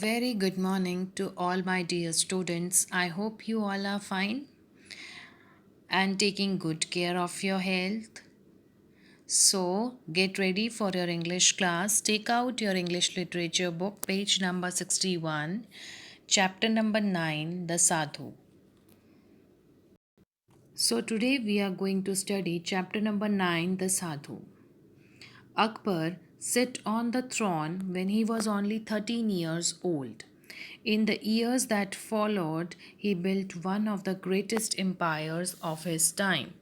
very good morning to all my dear students. I hope you all are fine and taking good care of your health. So, get ready for your English class. Take out your English literature book, page number 61, chapter number 9, The Sadhu. So, today we are going to study chapter number 9, The Sadhu. Akbar sat on the throne when he was only 13 years old. In the years that followed, he built one of the greatest empires of his time.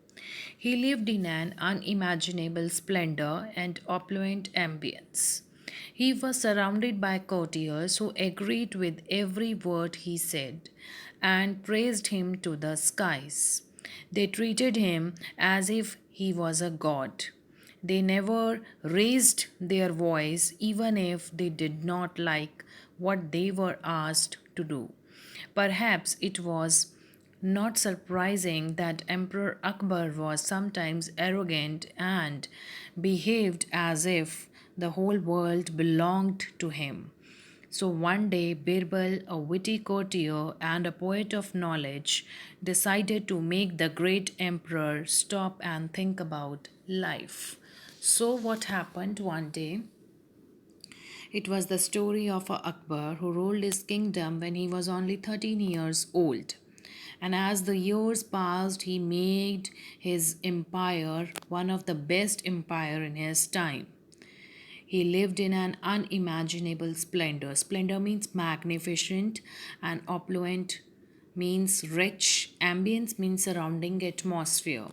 He lived in an unimaginable splendor and opulent ambience. He was surrounded by courtiers who agreed with every word he said and praised him to the skies. They treated him as if he was a god. They never raised their voice even if they did not like what they were asked to do. Perhaps it was not surprising that Emperor Akbar was sometimes arrogant and behaved as if the whole world belonged to him. So one day, Birbal, a witty courtier and a poet of knowledge, decided to make the great emperor stop and think about life. So, what happened one day? It was the story of a Akbar who ruled his kingdom when he was only 13 years old. And as the years passed, he made his empire one of the best empire in his time. He lived in an unimaginable splendor. Splendor means magnificent, and opulent means rich, ambience means surrounding atmosphere.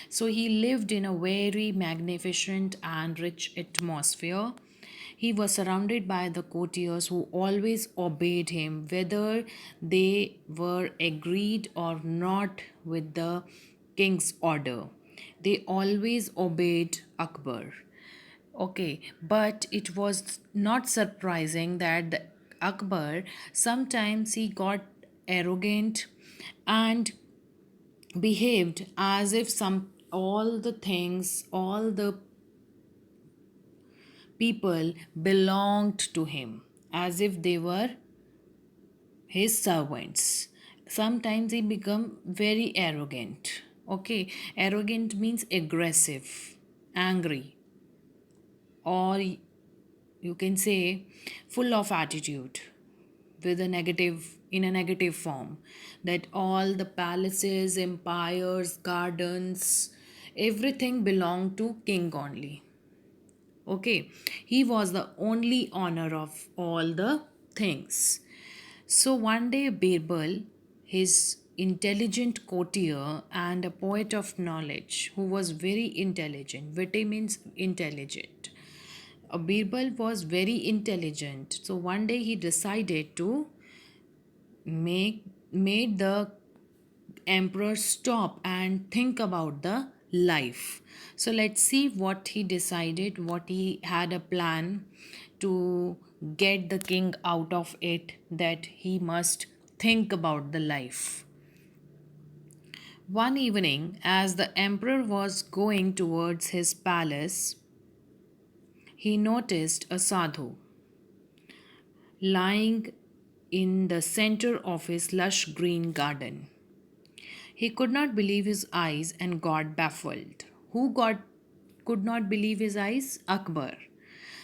So he lived in a very magnificent and rich atmosphere. He was surrounded by the courtiers who always obeyed him, whether they were agreed or not with the king's order. They always obeyed Akbar. Okay, but it was not surprising that Akbar sometimes he got arrogant and behaved as if all the people belonged to him, as if they were his servants. Sometimes he become very arrogant. Okay, arrogant means aggressive, angry, or you can say full of attitude with a negative in a negative form, that all the palaces, empires, gardens, everything belonged to king only. Okay, he was the only owner of all the things. So one day, Birbal, his intelligent courtier and a poet of knowledge, who was very intelligent, witty means intelligent. Birbal was very intelligent. So one day he decided to make made the emperor stop and think about the life. So let's see what he decided, what he had a plan to get the king out of it, that he must think about the life. One evening, as the emperor was going towards his palace, he noticed a sadhu lying in the center of his lush green garden. He could not believe his eyes and got baffled. Who got could not believe his eyes? Akbar.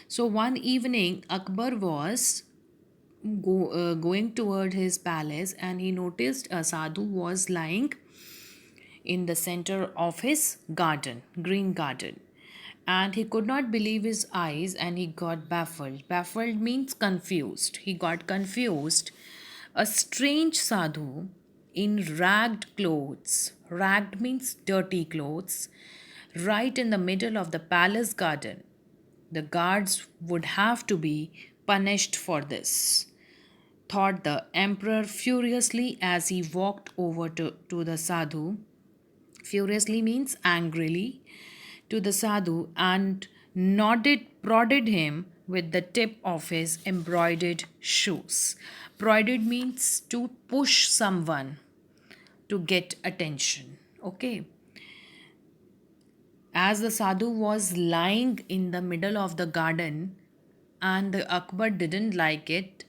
So one evening, Akbar was going toward his palace and he noticed a sadhu was lying in the center of his garden, green garden. And he could not believe his eyes and he got baffled. Baffled means confused. He got confused. A strange sadhu in ragged clothes, ragged means dirty clothes, right in the middle of the palace garden. The guards would have to be punished for this, thought the emperor furiously as he walked over to the sadhu. Furiously means angrily, to the sadhu and prodded him with the tip of his embroidered shoes. Prodded means to push someone to get attention. Okay. As the sadhu was lying in the middle of the garden and the Akbar didn't like it,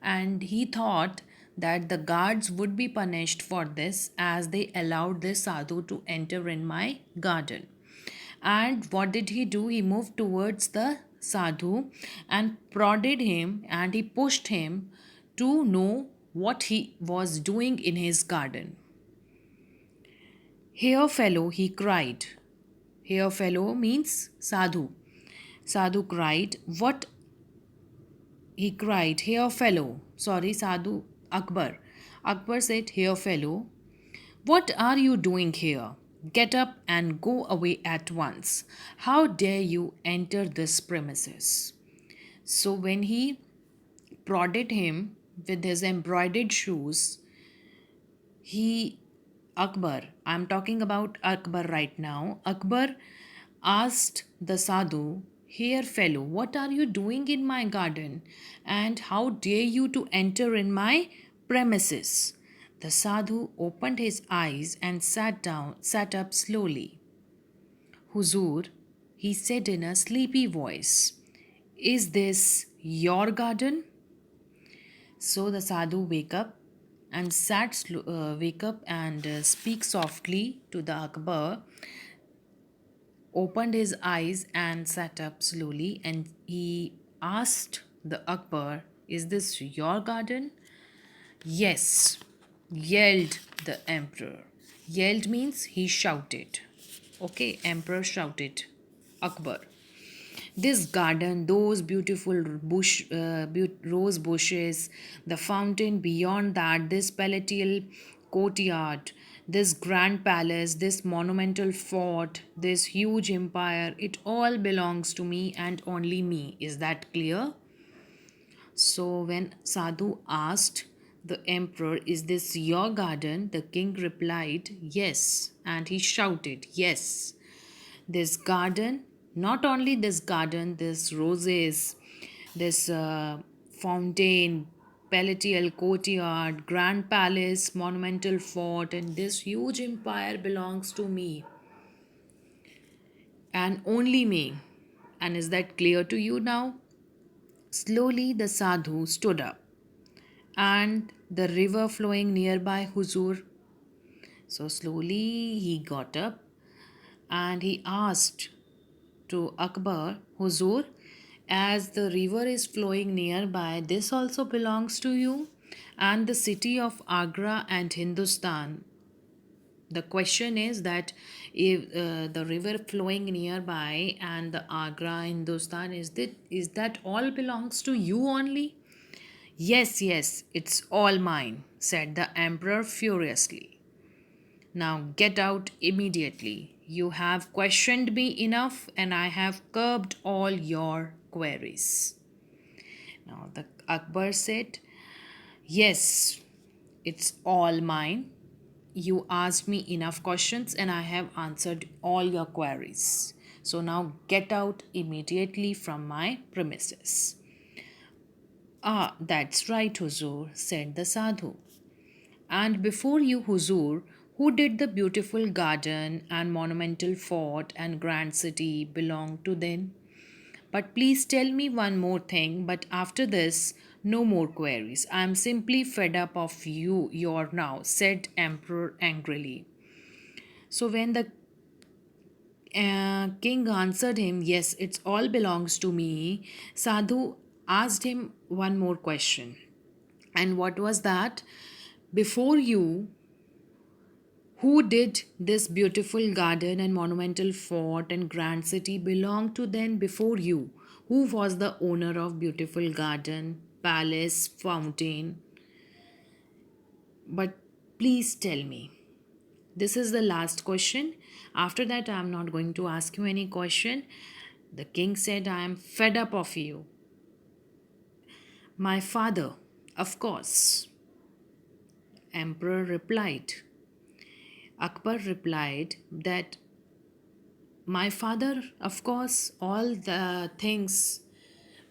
and he thought that the guards would be punished for this as they allowed this sadhu to enter in my garden. And what did he do? He moved towards the sadhu and prodded him, and he pushed him to know what he was doing in his garden. "Here, fellow," he cried. Here, fellow means sadhu. Sadhu cried, "What?" He cried, "Here, fellow." Sorry, Sadhu, Akbar. Akbar said, "Here, fellow, what are you doing here? Get up and go away at once. How dare you enter this premises?" So, when he prodded him with his embroidered shoes, he, Akbar, I'm talking about Akbar right now. Akbar asked the sadhu, "Here, fellow, what are you doing in my garden? And how dare you to enter in my premises?" The sadhu opened his eyes and sat up slowly. "Huzur," he said in a sleepy voice, "is this your garden?" So the sadhu wake up and speak softly to the Akbar, opened his eyes and sat up slowly, and he asked the Akbar, "Is this your garden?" "Yes," yelled the emperor. Yelled means he shouted. Okay, emperor shouted. Akbar. "This garden, those beautiful rose bushes, the fountain beyond that, this palatial courtyard, this grand palace, this monumental fort, this huge empire, it all belongs to me and only me. Is that clear?" So, when Sadhu asked the emperor, "Is this your garden?" the king replied, "Yes." And he shouted, "Yes. This garden, not only this garden, this roses, this fountain, palatial courtyard, grand palace, monumental fort, and this huge empire belongs to me and only me. And is that clear to you now?" Slowly the sadhu stood up, and the river flowing nearby, Huzur. So slowly he got up and he asked to Akbar, "Huzur, as the river is flowing nearby, this also belongs to you, and the city of Agra and Hindustan." The question is that if the river flowing nearby and the Agra, Hindustan, is that all belongs to you only? "Yes, yes, it's all mine," said the emperor furiously. "Now get out immediately. You have questioned me enough, and I have curbed all your queries." Now the Akbar said, "Yes, it's all mine. You asked me enough questions, and I have answered all your queries. So now get out immediately from my premises." "Ah, that's right, Huzur," said the sadhu. "And before you, Huzur, who did the beautiful garden and monumental fort and grand city belong to then? But please tell me one more thing, but after this, no more queries. I am simply fed up of your now," said Emperor angrily. So when the king answered him, "Yes, it all belongs to me," Sadhu asked him one more question. And what was that? "Before you, who did this beautiful garden and monumental fort and grand city belong to then before you? Who was the owner of beautiful garden, palace, fountain? But please tell me." This is the last question. After that, I am not going to ask you any question. The king said, "I am fed up of you." "My father, of course," Emperor replied. Akbar replied that, "My father, of course, all the things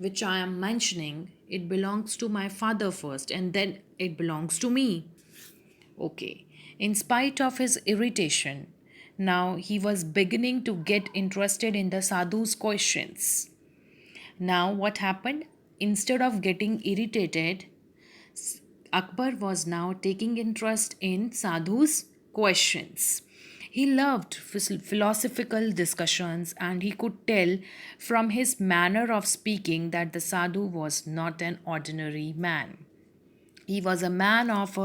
which I am mentioning, it belongs to my father first and then it belongs to me." Okay. In spite of his irritation, now he was beginning to get interested in the sadhu's questions. Now, what happened? Instead of getting irritated, Akbar was now taking interest in Sadhu's questions. He loved philosophical discussions, and he could tell from his manner of speaking that the Sadhu was not an ordinary man. He was a man of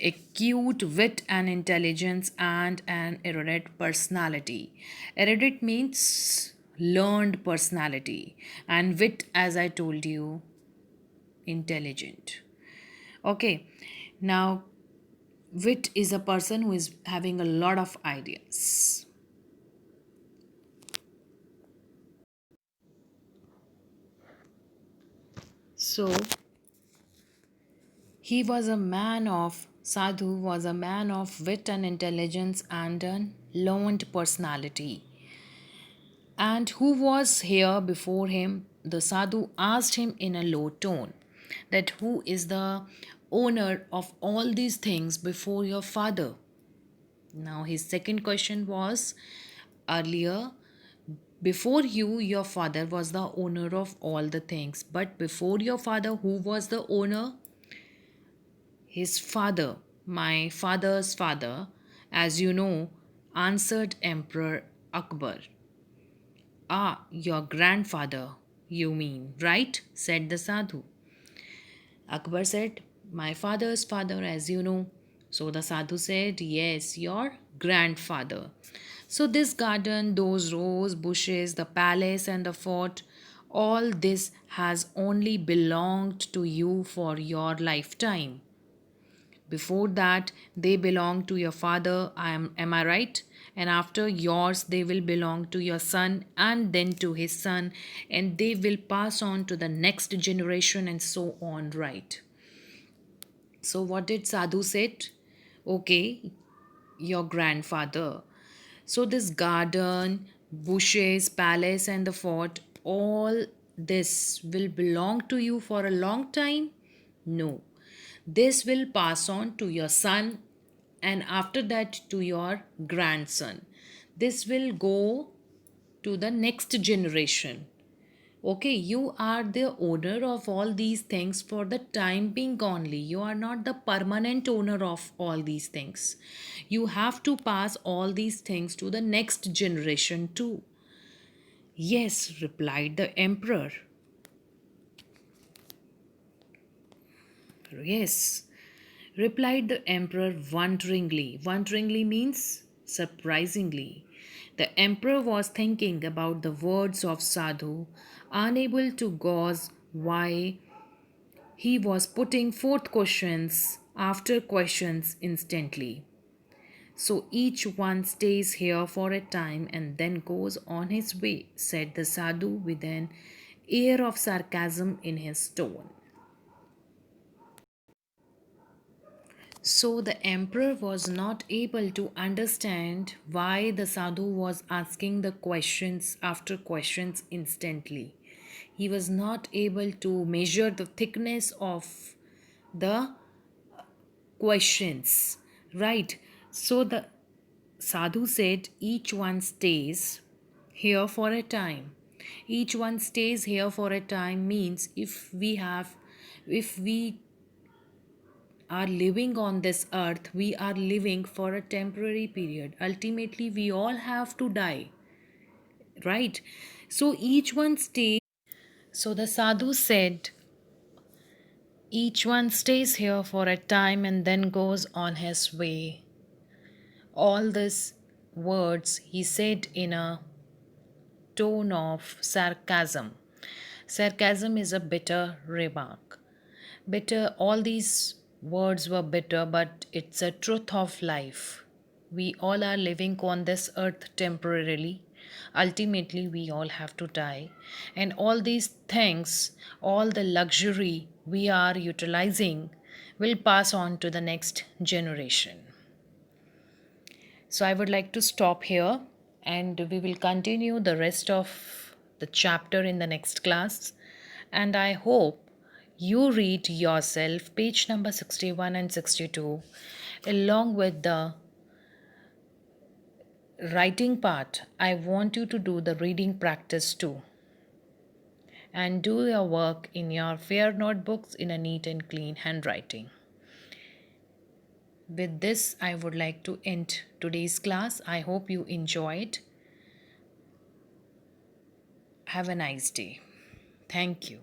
acute wit and intelligence and an erudite personality. Erudite means learned personality, and wit, as I told you, intelligent. Okay, now wit is a person who is having a lot of ideas. So he was a man of Sadhu was a man of wit and intelligence and a learned personality. And who was here before him? The Sadhu asked him in a low tone that who is the owner of all these things before your father? Now, his second question was earlier, before you, your father was the owner of all the things. But before your father, who was the owner? His father, my father's father, as you know, answered Emperor Akbar. Ah, your grandfather, you mean, right? Said the Sadhu. Akbar said, my father's father, as you know. So the Sadhu said, yes, your grandfather. So this garden, those rose bushes, the palace and the fort, all this has only belonged to you for your lifetime. Before that, they belong to your father, am I right? And after yours, they will belong to your son and then to his son, and they will pass on to the next generation and so on, right? So, what did Sadhu said? Okay, your grandfather. So, this garden, bushes, palace, and the fort, all this will belong to you for a long time? No. This will pass on to your son and after that to your grandson. This will go to the next generation. Okay, you are the owner of all these things for the time being only. You are not the permanent owner of all these things. You have to pass all these things to the next generation too. Yes, replied the emperor. Yes, replied the emperor wonderingly. Wonderingly means surprisingly. The emperor was thinking about the words of Sadhu, unable to gauge why he was putting forth questions after questions instantly. So each one stays here for a time and then goes on his way, said the Sadhu with an air of sarcasm in his tone. So the emperor was not able to understand why the Sadhu was asking the questions after questions instantly. He was not able to measure the thickness of the questions, right? So the Sadhu said each one stays here for a time. Each one stays here for a time means if we are living on this earth, we are living for a temporary period. Ultimately, we all have to die, right? So each one stays. So the Sadhu said, each one stays here for a time and then goes on his way. All these words he said in a tone of sarcasm. Sarcasm is a bitter remark. Bitter, all these words were bitter, but it's a truth of life. We all are living on this earth temporarily. Ultimately, we all have to die. And all these things, all the luxury we are utilizing, will pass on to the next generation. So I would like to stop here and we will continue the rest of the chapter in the next class. And I hope you read yourself page number 61 and 62 along with the writing part. I want you to do the reading practice too. and do your work in your fair notebooks in a neat and clean handwriting. With this, I would like to end today's class. I hope you enjoyed. Have a nice day. Thank you.